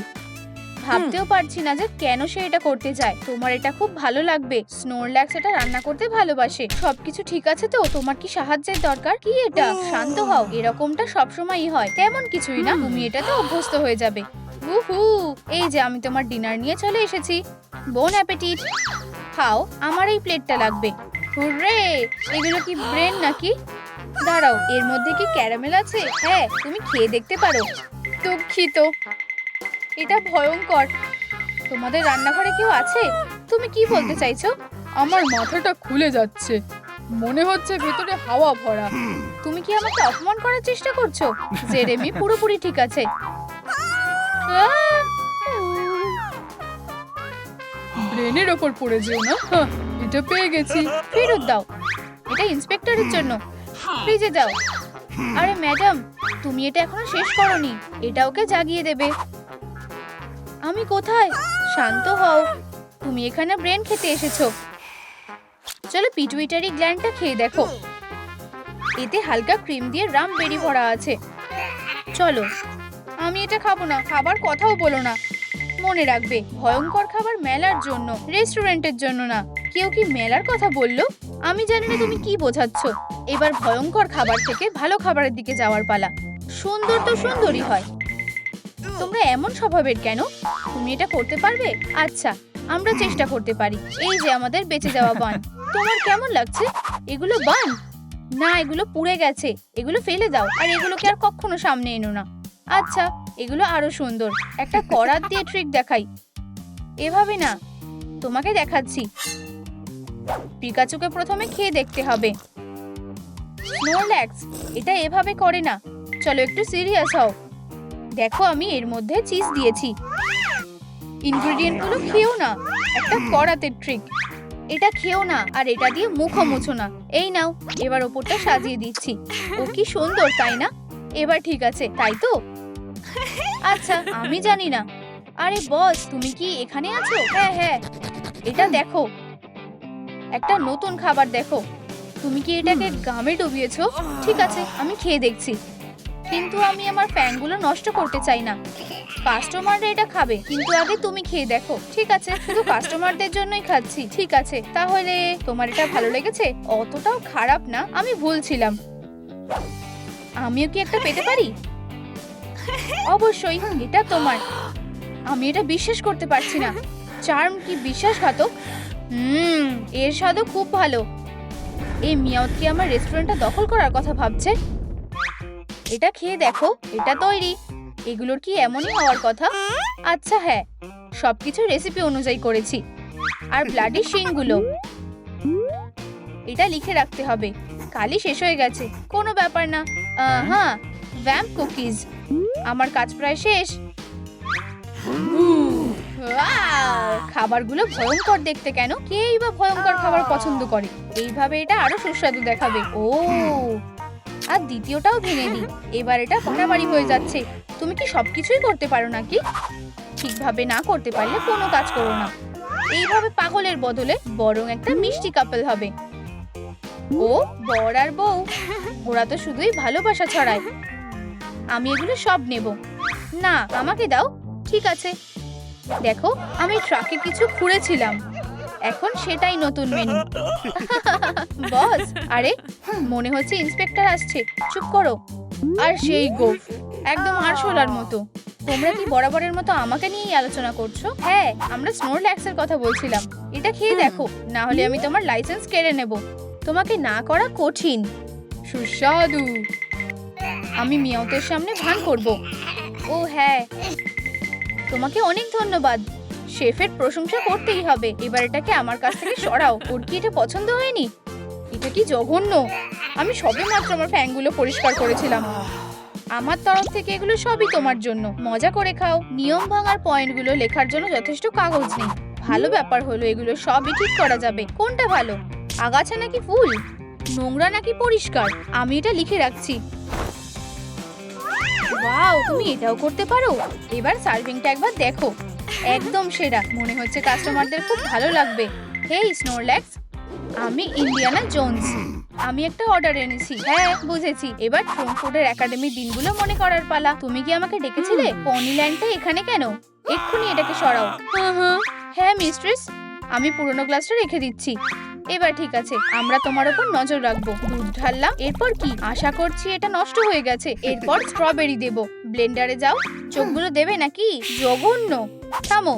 ভাবতেও পারছি না যে কেন সে এটা করতে চায়। তোমার এটা খুব ভালো লাগবে। স্নোরল্যাক্স এটা রান্না করতে ভালোবাসে। সবকিছু ঠিক আছে তো? তোমার কি সাহায্যের দরকার? কি এটা? শান্ত হও। এরকমটা সবসময়ই হয়। তেমন কিছুই না। তুমি এটাতে অভ্যস্ত হয়ে যাবে। উহু, এই যে আমি তোমার ডিনার নিয়ে চলে এসেছি। বোন অ্যাপেটিট। খাও, আমার এই প্লেটটা লাগবে। হুররে! এগুলো কি ব্রেন নাকি? দাঁড়াও, এর মধ্যে কি ক্যারামেল আছে? হ্যাঁ, তুমি খেয়ে দেখতে পারো। দুঃখিত, এটা ভয়ঙ্কর। তোমাদের রান্নাঘরে কেউ আছে? তুমি কি বলতে চাইছো? আমার মাথাটা খুলে যাচ্ছে, মনে হচ্ছে ভেতরে হাওয়া ভরা। তুমি কি আমাকে অপমান করার চেষ্টা করছো? জেরেমি পুরোপুরি ঠিক আছে। ব্রেনের ওপর পড়ে যেও না। হ্যাঁ, এটা পেয়ে গেছি। ফেরত দাও, এটা ইন্সপেক্টরের জন্য। ফ্রিজে দাও। আরে ম্যাডাম, তুমি এটা এখনো শেষ করোনি, এটা ওকে জাগিয়ে দেবে। আমি কোথায়? শান্ত হও, তুমি এখানে ব্রেন খেতে এসেছো। চলো পিটুইটারি গ্ল্যান্ডটা খেয়ে দেখো, এতে হালকা ক্রিম দিয়ে রামবেরি ভরা আছে। চলো। আমি এটা খাবো না, খাবার কথাও বলো না। মনে রাখবে, ভয়ঙ্কর খাবার মেলার জন্য, রেস্টুরেন্টের জন্য না। কেউ কি মেলার কথা বললো? আমি জানি না তুমি কি বোঝাচ্ছ। এবার ভয়ঙ্কর খাবার থেকে ভালো খাবারের দিকে যাওয়ার পালা। সুন্দর তো সুন্দরই হয়। তোমরা এমন স্বভাবের কেন? তুমি এটা করতে পারবে? আচ্ছা, আমরা চেষ্টা করতে পারি। এই যে আমাদের বেঁচে যাওয়া বান। তোমার কেমন লাগছে? এগুলো বান না, এগুলো পুড়ে গেছে। এগুলো ফেলে দাও, আর এগুলোকে আর কখনো সামনে এনো না। আচ্ছা, এগুলো আরো সুন্দর। একটা করাত দিয়ে ট্রিক দেখাই। এভাবে না, তোমাকে দেখাচ্ছি। পিকাচুকে প্রথমে খেয়ে দেখতে হবে। স্নোরল্যাক্স এটা এভাবে করে না। চলো একটু সিরিয়াস হও। দেখো, আমি এর মধ্যে চিজ দিয়েছি। ইনগ্রেডিয়েন্ট গুলো খেও না, একটা করাতের ট্রিক। এটা খেও না, আর এটা দিয়ে মুখও মুছো না। এই নাও, এবার ওপরটা সাজিয়ে দিচ্ছি। ও কি সুন্দর, তাই না? এবার ঠিক আছে, তাই তো? আচ্ছা, আমি জানি না। আরে বস, তুমি কি এখানে আছো? হ্যাঁ হ্যাঁ, এটা দেখো, একটা নতুন খাবার দেখো। তুমি কি এটাকে গামে ডুবিয়েছো? ঠিক আছে, আমি খেয়ে দেখছি। কিন্তু আমি আমার ফ্যানগুলো নষ্ট করতে চাই না। কাস্টমাররা এটা খাবে, কিন্তু আগে তুমি খেয়ে দেখো। ঠিক আছে, শুধু কাস্টমারদের জন্যই খাচ্ছি। ঠিক আছে, তাহলে তোমার এটা ভালো লেগেছে? অতটাও খারাপ না, আমি ভুলছিলাম। আমিও কি একটা পেতে পারি? অবশ্যই, এটা তোমার। আমি এটা বিশ্বাস করতে পারছি না। চার্ম কি বিশ্বাসঘাতক? এর স্বাদও খুব ভালো। এই মিয়াউত কি আমার রেস্টুরেন্টটা দখল করার কথা ভাবছে? এটা খেয়ে দেখো, এটা তৈরি। এগুলোর কি এমনই হওয়ার কথা? আচ্ছা হ্যাঁ, সবকিছু রেসিপি অনুযায়ী করেছি। আর ব্লাডি শিংগুলো এটা লিখে রাখতে হবে। কালই শেষ হয়ে গেছে, কোনো ব্যাপার না। হ্যাঁ, ভ্যাম্প কুকিজ। আমার কাজ প্রায় শেষ। খাবারগুলো ভয়ঙ্কর দেখতে কেন? কেই বা ভয়ঙ্কর খাবার পছন্দ করে? এইভাবে এটা আরো সুস্বাদু দেখাবে। ও, আর দ্বিতীয়টাও ভেঙে দিই। এবার এটা বাড়াবাড়ি হয়ে যাচ্ছে। তুমি কি সবকিছুই করতে পারো নাকি? ঠিকভাবে না করতে পারলে কোনো কাজ করো না। এইভাবে পাগলের বদলে বরং একটা মিষ্টি কাপল হবে। ও বর আর বউ, ওরা তো শুধুই ভালোবাসা ছড়ায়। আমি এগুলো সব নেব। না, আমাকে দাও। ঠিক আছে, দেখো, আমি ট্রাকে কিছু খুঁড়েছিলাম, এখন সেটাই নতুন মেনু। বস, আরে মনে হচ্ছে ইন্সপেক্টর আসছে। চুপ করো। আর সেই গোফ, একদম আরশোলার মতো। তোমরা কি বরাবরের মতো আমাকে নিয়েই আলোচনা করছো? হ্যাঁ, আমরা স্নোরল্যাক্সের কথা বলছিলাম। এটা খেয়ে দেখো, না হলে আমি তোমার লাইসেন্স কেড়ে নেব। তোমাকে না করা কঠিন। সুস্বাদু। আমি মিয়াউতের সামনে ভান করব। ও হ্যাঁ, তোমাকে অনেক ধন্যবাদ। শেফের প্রশংসা করতেই হবে। এবার এটাকে আমার কাছ থেকে সরাও। ওর কি এটা পছন্দ হয়নি? এটা কি জঘন্য! আমি সবেমাত্র আমার ফ্যানগুলো পরিষ্কার করেছিলাম। আমার তরফ থেকে এগুলো সবই তোমার জন্য। মজা করে খাও। নিয়ম ভাঙার পয়েন্টগুলো লেখার জন্য যথেষ্ট কাগজ নেই। ভালো ব্যাপার হলো এগুলো সবই ঠিক করা যাবে। কোনটা ভালো, আগাছা নাকি ফুল, নোংরা নাকি পরিষ্কার? আমি এটা লিখে রাখছি। ওয়াও, তুমি এটাও করতে পারো। এবার সার্ভিংটা একবার দেখো, একদম সেরা। মনে হচ্ছে কাস্টমারদের খুব ভালো লাগবে। হেই স্নোরল্যাক্স, আমি ইন্ডিয়ানা জোনস। আমি একটা অর্ডার এনেছি। হ্যাঁ, বুঝেছি। এবার ট্রোন ফুডের একাডেমির দিনগুলো মনে করার পালা। তুমি কি আমাকে ডেকেছিলে? পনিল্যান্ডটা এখানে কেন? এক্ষুনি এটাকে সরাও। হ্যাঁ মিস্ট্রেস, আমি পুরনো গ্লাসটা রেখে দিচ্ছি। এবার ঠিক আছে, আমরা তোমার উপর নজর রাখবো। দুধ ঢাললাম, এরপর কি? আশা করছি এটা নষ্ট হয়ে গেছে। এরপর স্ট্রবেরি দেব। ব্লেন্ডারে যাও। চোখগুলো দেবে নাকি? জঘন্য। থামো।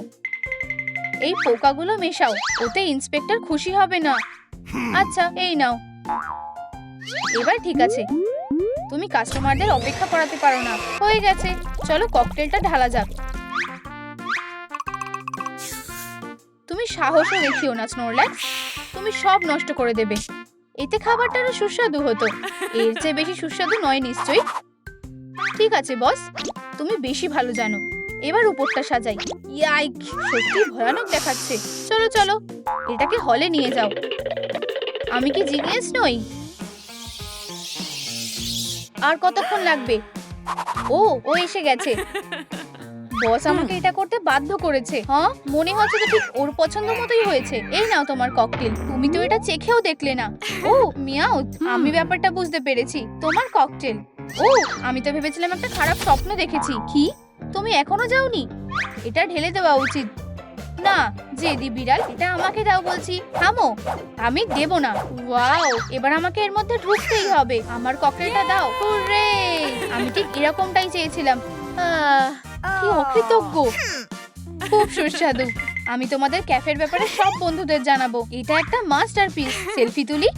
এই পোকাগুলো মেশাও, ওতে ইন্সপেক্টর খুশি হবে না। আচ্ছা এই নাও। এবার ঠিক আছে, তুমি কাস্টমারদের অপেক্ষা করাতে পারো না। হয়ে গেছে, চলো ককটেলটা ঢালা যাক। তুমি সাহসও দেখিও না স্নোরল্যাক্স, তুমি সব নষ্ট করে দেবে। এতে খাবারটা আরো সুস্বাদু হতো, এর চেয়ে বেশি সুস্বাদু নয় নিশ্চয়ই। ঠিক আছে বস, তুমি বেশি ভালো জানো। এবার উপরটা সাজাই। ইয়াইক, সত্যি ভয়ানক দেখাচ্ছে। চলো চলো, এটাকে হলে নিয়ে যাও। আমি কি জিনিয়াস নই? আর কতক্ষণ লাগবে? ও এসে গেছে। বস আমাকে এটা করতে বাধ্য করেছে। হ্যাঁ, মনে হচ্ছে তো ঠিক ওর পছন্দ মতোই হয়েছে। এই নাও তোমার ককটেল। তুমি তো এটা চেখেও দেখলে না। ও মিয়াও, আমি ব্যাপারটা বুঝতে পেরেছি। তোমার ককটেল। ও, আমি তো ভেবেছিলাম একটা খারাপ স্বপ্ন দেখেছি। কি, তুমি এখনো যাওনি? এটা ঢেলে দেওয়া উচিত। না জেদি বিড়াল, এটা আমাকে দাও বলছি। থামো, আমি দেব না। ওয়াও, এবার আমাকে এর মধ্যে ঢুকতেই হবে। আমার ককটেলটা দাও। হুররে, আমি ঠিক এরকমটাই চেয়েছিলাম। কি অকৃতজ্ঞ। খুব সুস্বাদু। আমি তোমাদের ক্যাফের ব্যাপারে সব বন্ধুদের জানাবো। এটা একটা মাস্টারপিস। সেলফি তুলি।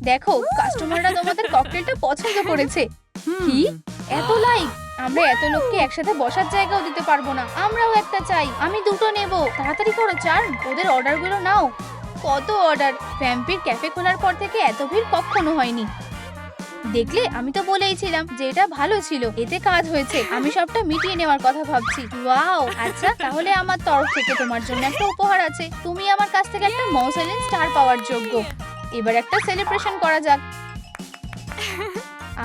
দেখো, কাস্টমাররা তোমাদের ককটেলটা পছন্দ করেছে। কি, এত লাইক! আমরা এত লোককে একসাথে বসার জায়গাও দিতে পারবো না। আমরাও একটা চাই। আমি দুটো নেব। তাড়াতাড়ি করো চার্ম, ওদের অর্ডারগুলো নাও। কত অর্ডার! ভ্যাম্পির ক্যাফে খোলার পর থেকে এত ভিড় কখনো হয়নি। দেখলে, আমি তো বলেইছিলাম যে এটা ভালো ছিল। এতে কাজ হয়েছে। আমি সবটা মিটিয়ে নেওয়ার কথা ভাবছি। ওয়াও, আচ্ছা তাহলে আমার তরফ থেকে তোমার জন্য একটা উপহার আছে। তুমি আমার কাছ থেকে একটা মৌসেলিন স্টার পাওয়ার যোগ্য। এবার একটা সেলিব্রেশন করা যাক।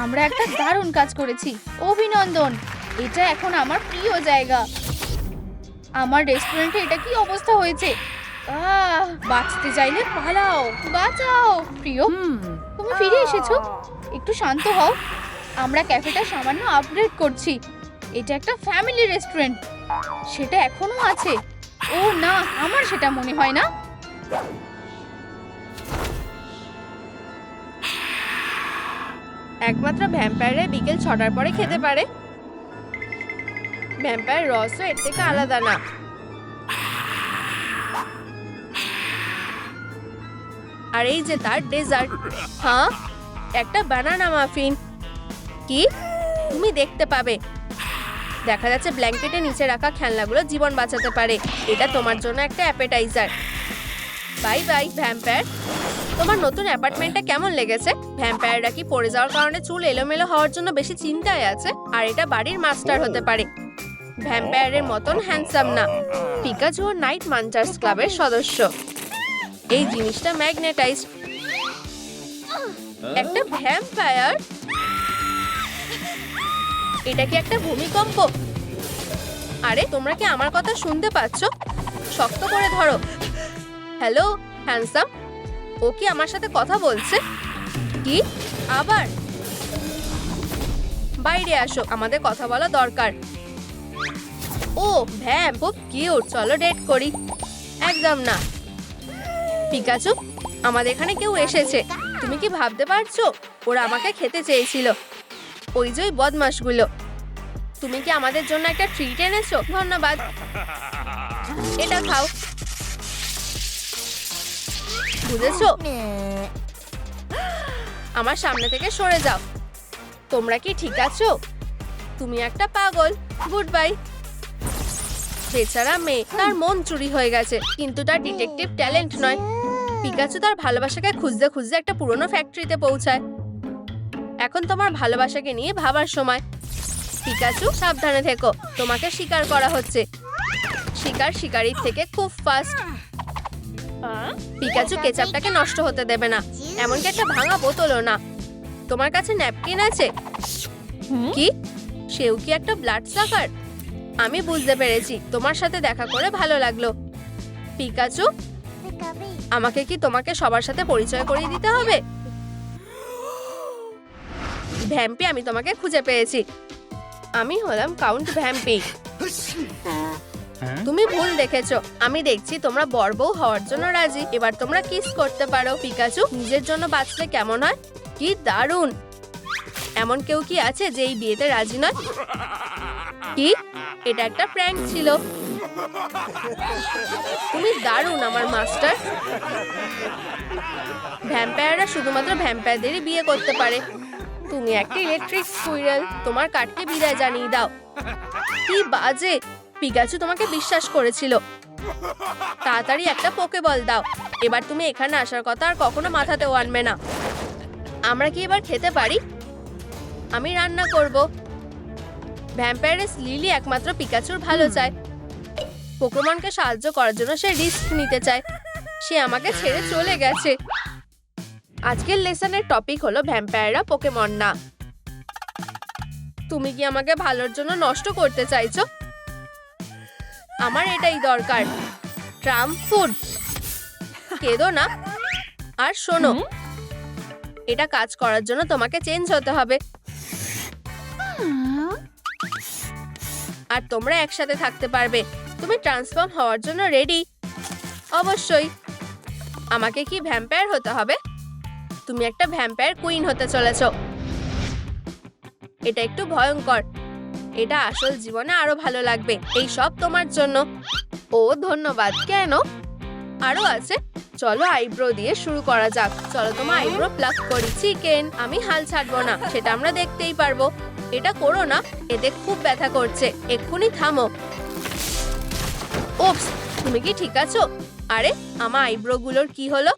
আমরা একটা দারুণ কাজ করেছি। অভিনন্দন। এটা এখন আমার প্রিয় জায়গা। আমার রেস্টুরেন্টে এটা কি অবস্থা হয়েছে? বাঁচতে চাইলে পালাও। বাঁচাও। প্রিয়, তুমি ফিরে এসেছো। একটু শান্ত হও। আমরা ক্যাফেটা সামান্য আপগ্রেড করছি। এটা একটা ফ্যামিলি রেস্টুরেন্ট। সেটা এখনো আছে। ও না, আমার সেটা মনে হয় না। একমাত্র ভ্যাম্পায়াররা বিকেল 6টার পরে খেতে পারে। ভ্যাম্পায়ার রসও এর থেকে আলাদা না। আর এই যে তার ডেজার্ট। হ্যাঁ, একটা বানানা মাফিন। কি, তুমি দেখতে পাবে। দেখা যাচ্ছে ব্ল্যাঙ্কেটের নিচে রাখা খেলনাগুলো জীবন বাঁচাতে পারে। এটা তোমার জন্য একটা অ্যাপেটাইজার। Bye bye vampire. তোমার নতুন অ্যাপার্টমেন্টটা কেমন লেগেছে? ভ্যাম্পায়াররা কি পড়ে যাওয়ার কারণে চুল এলোমেলো হওয়ার জন্য বেশি চিন্তায় আছে? আর এটা বাড়ির মাস্টার হতে পারে। ভ্যাম্পায়ারের মতন হ্যান্ডসাম না। পিকাচু ও নাইট মাঞ্চার্স ক্লাবের সদস্য। এই জিনিসটা ম্যাগনেটাইজড। একটা ভ্যাম্পায়ার? এটা কি একটা ভূমিকম্প? আরে তোমরা কি আমার কথা শুনতে পাচ্ছ? শক্ত করে ধরো। হ্যালো হ্যান্ডসাম, ও কি আমার সাথে কথা বলছে? কি, আবার? বাইরে আসো, আমাদের কথা বলা দরকার। ও ভ্যাম, খুব কিউট। চলো ডেট করি। একদম না। পিকাচু, আমাদের এখানে কেউ এসেছে। তুমি কি ভাবতে পারছো? ওরা আমাকে খেতে চেয়েছিল। ওই যে ওই বদমাশগুলো। তুমি কি আমাদের জন্য একটা ট্রিট এনেছো? ধন্যবাদ। এটা খাও। বুঝেছো? আমার সামনে থেকে সরে যাও। তোমরা কি ঠিক আছো? তুমি একটা পাগল। Good bye. বেচারা মেয়ে, তার মন চুরি হয়ে গেছে, কিন্তু তার ডিটেকটিভ ট্যালেন্ট নয়। পিকাচু তার ভালোবাসাকে খুঁজতে খুঁজতে একটা পুরনো ফ্যাক্টরিতে পৌঁছায়। এখন তোমার ভালোবাসাকে নিয়ে ভাবার সময়। পিকাচু, সাবধানে থেকো। তোমাকে শিকার করা হচ্ছে। শিকার শিকারির থেকে খুব ফাস্ট। পিকাচু কেচাপটাকে নষ্ট হতে দেবে না, এমনকি একটা ভাঙা বোতলও না। তোমার কাছে ন্যাপকিন আছে? কি, সেও কি একটা ব্লাড সাকার? আমি বুঝতে পেরেছি। তোমার সাথে দেখা করে ভালো লাগলো। পিকাচু, আমাকে কি তোমাকে সবার সাথে পরিচয় করিয়ে দিতে হবে? ভ্যাম্পি, আমি তোমাকে খুঁজে পেয়েছি। আমি হলাম কাউন্ট ভ্যাম্পি। তুমি ভুল দেখেছো। আমি দেখছি তোমরা বড়বউ হওয়ার জন্য রাজি। এবার তোমরা কিস করতে পারো। পিকাচু, নিজের জন্য বাঁচলে কেমন হয়? কি দারুণ! এমন কেউ কি আছে যে এই বিয়েতে রাজি নয়? কি, এটা একটা প্র্যাঙ্ক ছিল। তুমি দারুণ আমার মাস্টার। ভ্যাম্পায়াররা শুধুমাত্র ভ্যাম্পায়ারদেরই বিয়ে করতে পারে। তুমি একটা ইলেকট্রিক স্কুইরেল, তোমার কাঠকে বিদায় জানিয়ে দাও। কি বাজে, পিকাচু তোমাকে বিশ্বাস করেছিল। তাড়াতাড়ি একটা পোকেবল দাও। এবার তুমি এখানে আসার কথা আর কখনো মাথাতেও আনবে না। আমরা কি এবার খেতে পারি? আমি রান্না করব। ভ্যাম্পায়ারেস লিলি একমাত্র পিকাচুর ভালো চায়। পোকেমনকে সাহায্য করার জন্য সে রিস্ক নিতে চায়। সে আমাকে ছেড়ে চলে গেছে। আজকের লেসনের টপিক হলো ভ্যাম্পায়াররা পোকেমন না। তুমি কি আমাকে ভালোর জন্য নষ্ট করতে চাইছো? আমার এটাই দরকার, ট্রাম ফুড। কেঁদো না। আর শোনো, এটা কাজ করার জন্য তোমাকে চেঞ্জ হতে হবে। আর তোমরা একসাথে থাকতে পারবে। তুমি ট্রান্সফর্ম হওয়ার জন্য রেডি? অবশ্যই। আমাকে কি ভ্যাম্পায়ার হতে হবে? তুমি একটা ভ্যাম্পায়ার কুইন হতে চলেছো। এটা একটু ভয়ঙ্কর। এটা আসল জীবনে আরো ভালো লাগবে। এই সব তোমার জন্য। ও ধন্যবাদ। কেন? আরো আছে। চলো আইব্রো দিয়ে শুরু করা যাক। চলো তোমার আইব্রো প্লাক করি। চিকেন, আমি হাল ছাড়বো না, সেটা আমরা দেখতেই পারবো। এটা করো না, এতে খুব ব্যথা করছে। এক্ষুনি থামো। ওপস, তুমি কি ঠিক আছো? আরে আমার আইব্রো গুলোর কি হলো?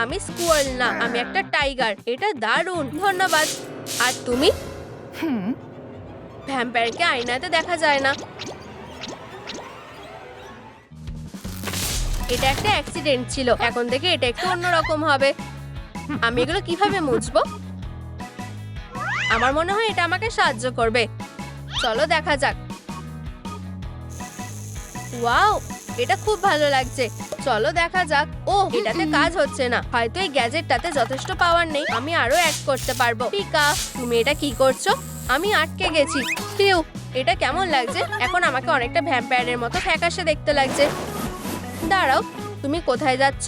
আমি স্কুয়াল না, আমি একটা টাইগার। এটা দারুণ, ধন্যবাদ। আর তুমি? ভ্যাম্পায়ারকে আয়নাতে দেখা যায় না। এটা একটা অ্যাক্সিডেন্ট ছিল। এখন থেকে এটা একটু অন্যরকম হবে। আমি এগুলো কিভাবে মুছবো? আমার মনে হয় এটা আমাকে সাহায্য করবে। চলো দেখা যাক। ওয়াও, এটা খুব ভালো লাগছে। চলো দেখা যাক। ও, এটাতে কাজ হচ্ছে না। হয়তো এই গ্যাজেটটাতে যথেষ্ট পাওয়ার নেই। আমি আরো অ্যাড করতে পারবো। পিকা, তুমি এটা কি করছো? আমি আটকে গেছি। পিউ, এটা কেমন লাগছে? এখন আমাকে অনেকটা ভ্যাম্পায়ারের মতো ফ্যাকাশে দেখতে লাগছে। দাঁড়াও, তুমি কোথায় যাচ্ছ?